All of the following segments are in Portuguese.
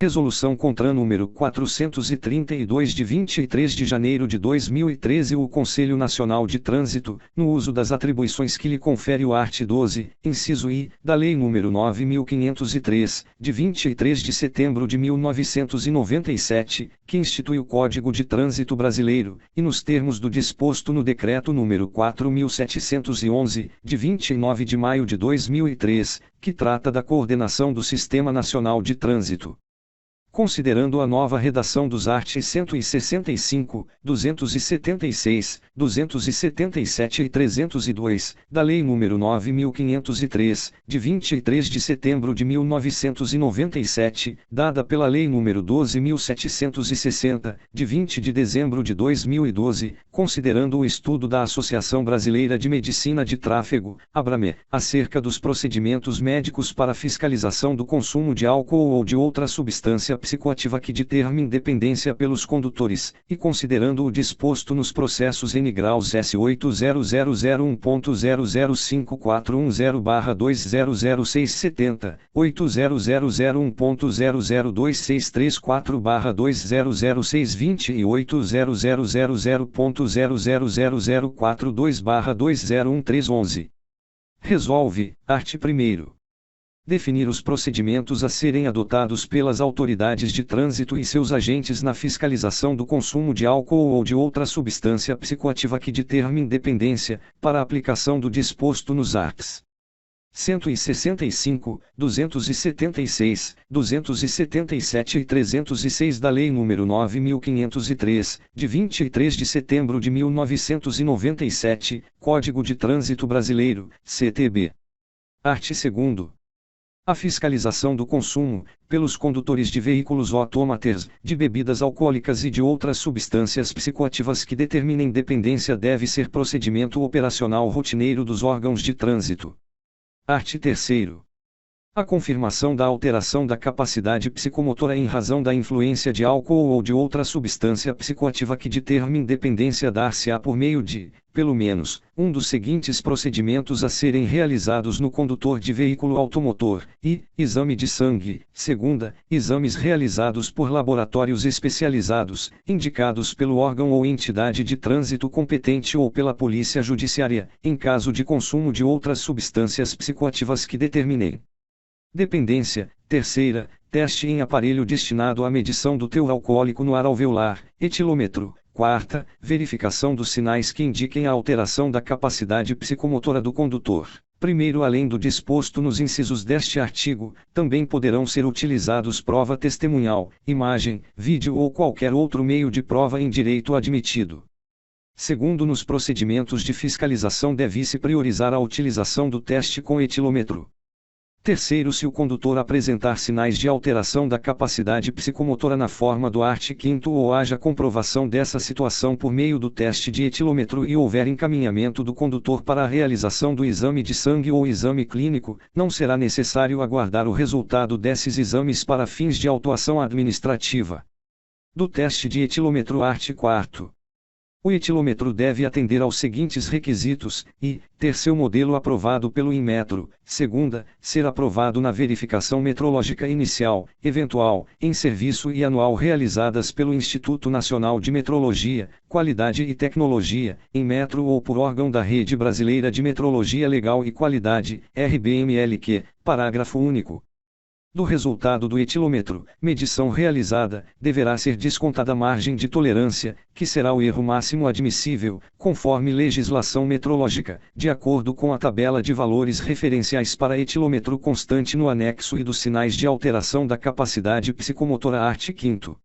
Resolução CONTRAN número 432 de 23 de janeiro de 2013. O Conselho Nacional de Trânsito, no uso das atribuições que lhe confere o art. 12, inciso I, da Lei nº 9.503, de 23 de setembro de 1997, que institui o Código de Trânsito Brasileiro, e nos termos do disposto no Decreto nº 4.711, de 29 de maio de 2003, que trata da coordenação do Sistema Nacional de Trânsito. Considerando a nova redação dos artigos 165, 276, 277 e 302, da Lei nº 9.503, de 23 de setembro de 1997, dada pela Lei nº 12.760, de 20 de dezembro de 2012, considerando o estudo da Associação Brasileira de Medicina de Tráfego, ABRAME, acerca dos procedimentos médicos para fiscalização do consumo de álcool ou de outra substância psicoativa que determine dependência pelos condutores, e considerando o disposto nos processos N graus S800001.0054110/200670, 800001.0026334/200620 e 800000.00042/201311. Resolve, art. 1º. Definir os procedimentos a serem adotados pelas autoridades de trânsito e seus agentes na fiscalização do consumo de álcool ou de outra substância psicoativa que determine dependência, para a aplicação do disposto nos arts. 165, 276, 277 e 306 da Lei nº 9.503, de 23 de setembro de 1997, Código de Trânsito Brasileiro, CTB. Art. 2º. A fiscalização do consumo, pelos condutores de veículos autômatos, de bebidas alcoólicas e de outras substâncias psicoativas que determinem dependência deve ser procedimento operacional rotineiro dos órgãos de trânsito. Art. 3º. A confirmação da alteração da capacidade psicomotora em razão da influência de álcool ou de outra substância psicoativa que determine dependência dar-se-á por meio de, pelo menos, um dos seguintes procedimentos a serem realizados no condutor de veículo automotor, e, exame de sangue, segunda, exames realizados por laboratórios especializados, indicados pelo órgão ou entidade de trânsito competente ou pela polícia judiciária, em caso de consumo de outras substâncias psicoativas que determinem dependência. Terceira, teste em aparelho destinado à medição do teor alcoólico no ar alveolar, etilômetro. Quarta, verificação dos sinais que indiquem a alteração da capacidade psicomotora do condutor. Primeiro, além do disposto nos incisos deste artigo, também poderão ser utilizados prova testemunhal, imagem, vídeo ou qualquer outro meio de prova em direito admitido. Segundo, nos procedimentos de fiscalização deve-se priorizar a utilização do teste com etilômetro. Terceiro, se o condutor apresentar sinais de alteração da capacidade psicomotora na forma do art. 5º ou haja comprovação dessa situação por meio do teste de etilômetro e houver encaminhamento do condutor para a realização do exame de sangue ou exame clínico, não será necessário aguardar o resultado desses exames para fins de autuação administrativa. Do teste de etilômetro, art. 4º. O etilômetro deve atender aos seguintes requisitos, e, ter seu modelo aprovado pelo Inmetro. Segunda, ser aprovado na verificação metrológica inicial, eventual, em serviço e anual realizadas pelo Instituto Nacional de Metrologia, Qualidade e Tecnologia, Inmetro ou por órgão da Rede Brasileira de Metrologia Legal e Qualidade, RBMLQ, parágrafo único. Do resultado do etilômetro, medição realizada, deverá ser descontada a margem de tolerância, que será o erro máximo admissível, conforme legislação metrológica, de acordo com a tabela de valores referenciais para etilômetro constante no anexo e dos sinais de alteração da capacidade psicomotora art. 5º.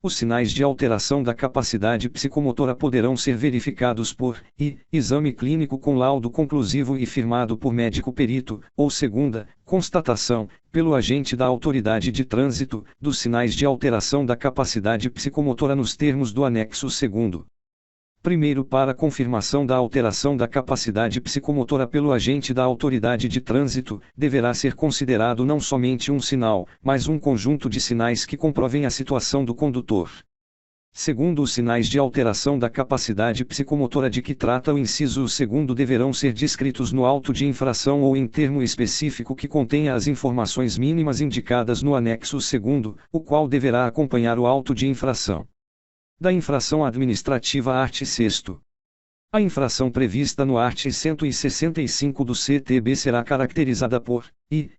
Os sinais de alteração da capacidade psicomotora poderão ser verificados por exame clínico com laudo conclusivo e firmado por médico perito, ou segunda, constatação, pelo agente da autoridade de trânsito, dos sinais de alteração da capacidade psicomotora nos termos do anexo 2º. Primeiro, para confirmação da alteração da capacidade psicomotora pelo agente da autoridade de trânsito, deverá ser considerado não somente um sinal, mas um conjunto de sinais que comprovem a situação do condutor. Segundo, os sinais de alteração da capacidade psicomotora de que trata o inciso 2 deverão ser descritos no auto de infração ou em termo específico que contenha as informações mínimas indicadas no anexo 2, o qual deverá acompanhar o auto de infração. Da infração administrativa art. 6º. A infração prevista no art. 165 do CTB será caracterizada por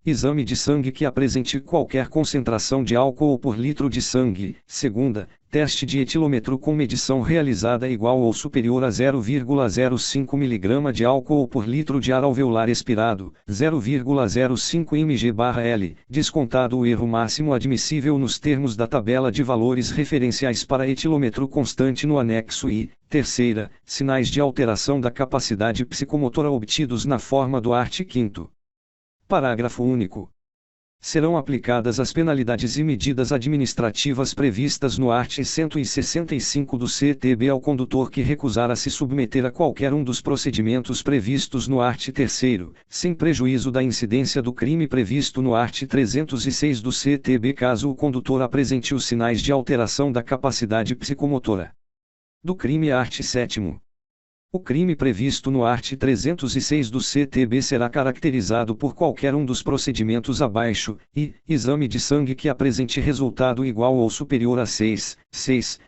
exame de sangue que apresente qualquer concentração de álcool por litro de sangue. Segunda, teste de etilômetro com medição realizada igual ou superior a 0,05 mg de álcool por litro de ar alveolar expirado, 0,05 mg/L, descontado o erro máximo admissível nos termos da tabela de valores referenciais para etilômetro constante no anexo I. Terceira, sinais de alteração da capacidade psicomotora obtidos na forma do art. 5º. Parágrafo único. Serão aplicadas as penalidades e medidas administrativas previstas no art. 165 do CTB ao condutor que recusar a se submeter a qualquer um dos procedimentos previstos no art. 3º, sem prejuízo da incidência do crime previsto no art. 306 do CTB caso o condutor apresente os sinais de alteração da capacidade psicomotora. Do crime art. 7º. O crime previsto no art. 306 do CTB será caracterizado por qualquer um dos procedimentos abaixo, exame de sangue que apresente resultado igual ou superior a 6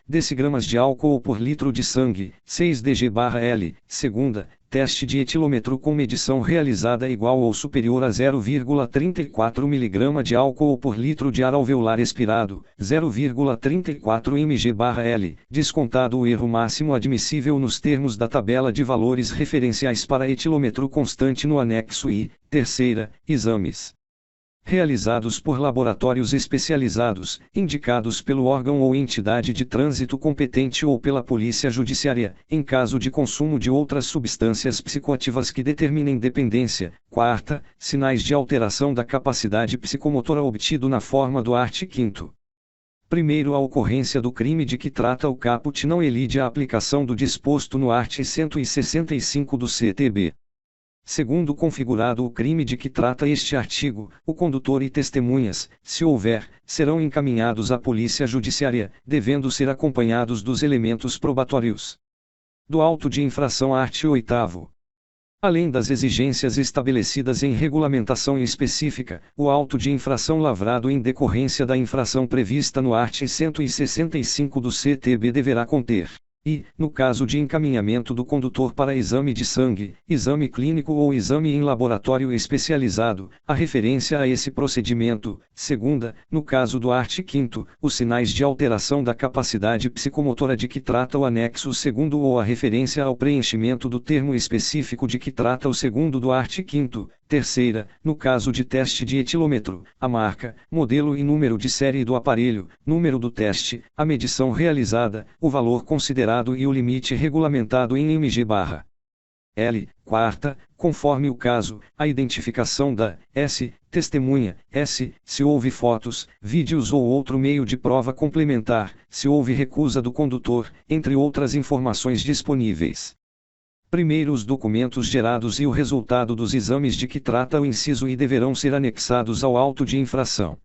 decigramas de álcool por litro de sangue, 6 dg/L. Segunda, teste de etilômetro com medição realizada igual ou superior a 0,34 mg de álcool por litro de ar alveolar expirado, 0,34 mg/L, descontado o erro máximo admissível nos termos da tabela de valores referenciais para etilômetro constante no anexo I. Terceira, exames realizados por laboratórios especializados, indicados pelo órgão ou entidade de trânsito competente ou pela Polícia Judiciária, em caso de consumo de outras substâncias psicoativas que determinem dependência. Quarta, sinais de alteração da capacidade psicomotora obtido na forma do art. 5º. Primeiro, a ocorrência do crime de que trata o caput não elide a aplicação do disposto no art. 165 do CTB. Segundo, configurado o crime de que trata este artigo, o condutor e testemunhas, se houver, serão encaminhados à Polícia Judiciária, devendo ser acompanhados dos elementos probatórios. Do auto de infração art. 8º. Além das exigências estabelecidas em regulamentação específica, o auto de infração lavrado em decorrência da infração prevista no art. 165 do CTB deverá conter no caso de encaminhamento do condutor para exame de sangue, exame clínico ou exame em laboratório especializado, a referência a esse procedimento. Segunda, no caso do art. 5º, os sinais de alteração da capacidade psicomotora de que trata o anexo 2º ou a referência ao preenchimento do termo específico de que trata o 2º do art. 5º. Terceira, no caso de teste de etilômetro, a marca, modelo e número de série do aparelho, número do teste, a medição realizada, o valor considerado e o limite regulamentado em mg/L. Quarta, conforme o caso, a identificação da testemunha, se houve fotos, vídeos ou outro meio de prova complementar, se houve recusa do condutor, entre outras informações disponíveis. Primeiro, os documentos gerados e o resultado dos exames de que trata o inciso I deverão ser anexados ao auto de infração.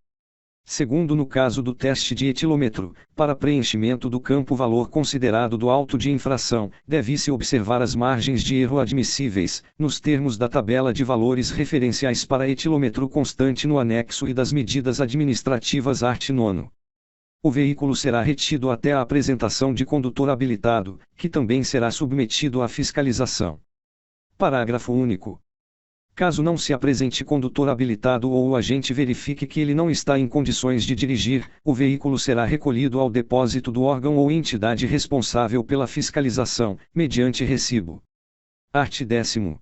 Segundo, no caso do teste de etilômetro, para preenchimento do campo valor considerado do auto de infração, deve-se observar as margens de erro admissíveis, nos termos da tabela de valores referenciais para etilômetro constante no anexo e das medidas administrativas art. 9. O veículo será retido até a apresentação de condutor habilitado, que também será submetido à fiscalização. Parágrafo único. Caso não se apresente condutor habilitado ou o agente verifique que ele não está em condições de dirigir, o veículo será recolhido ao depósito do órgão ou entidade responsável pela fiscalização, mediante recibo. Art. 10º.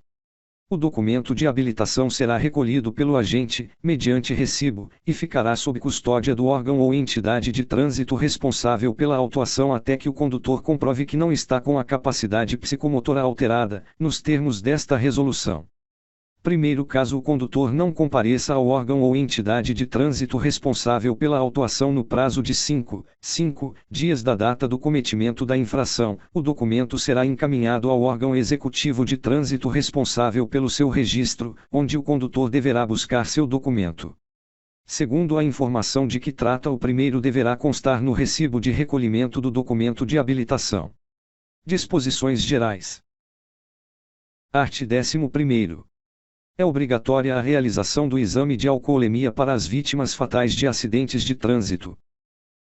O documento de habilitação será recolhido pelo agente, mediante recibo, e ficará sob custódia do órgão ou entidade de trânsito responsável pela autuação até que o condutor comprove que não está com a capacidade psicomotora alterada, nos termos desta resolução. Primeiro, caso o condutor não compareça ao órgão ou entidade de trânsito responsável pela autuação no prazo de 5 dias da data do cometimento da infração, o documento será encaminhado ao órgão executivo de trânsito responsável pelo seu registro, onde o condutor deverá buscar seu documento. Segundo a informação de que trata o primeiro deverá constar no recibo de recolhimento do documento de habilitação. Disposições gerais. Art. 11º. É obrigatória a realização do exame de alcoolemia para as vítimas fatais de acidentes de trânsito.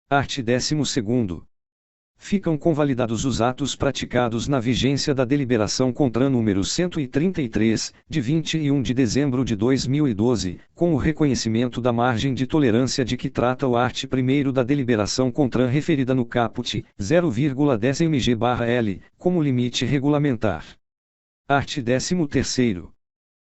Art. 12º. Ficam convalidados os atos praticados na vigência da deliberação CONTRAN número 133, de 21 de dezembro de 2012, com o reconhecimento da margem de tolerância de que trata o art. 1º da deliberação CONTRAN referida no caput 0,10 mg/L, como limite regulamentar. Art. 13º.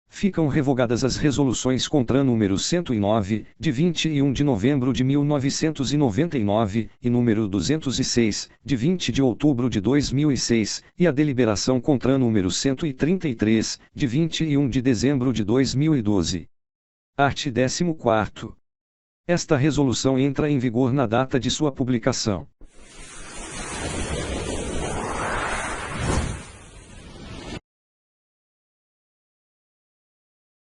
Ficam revogadas as resoluções CONTRAN número 109, de 21 de novembro de 1999, e número 206, de 20 de outubro de 2006, e a deliberação CONTRAN número 133, de 21 de dezembro de 2012. Art. 14º. Esta resolução entra em vigor na data de sua publicação.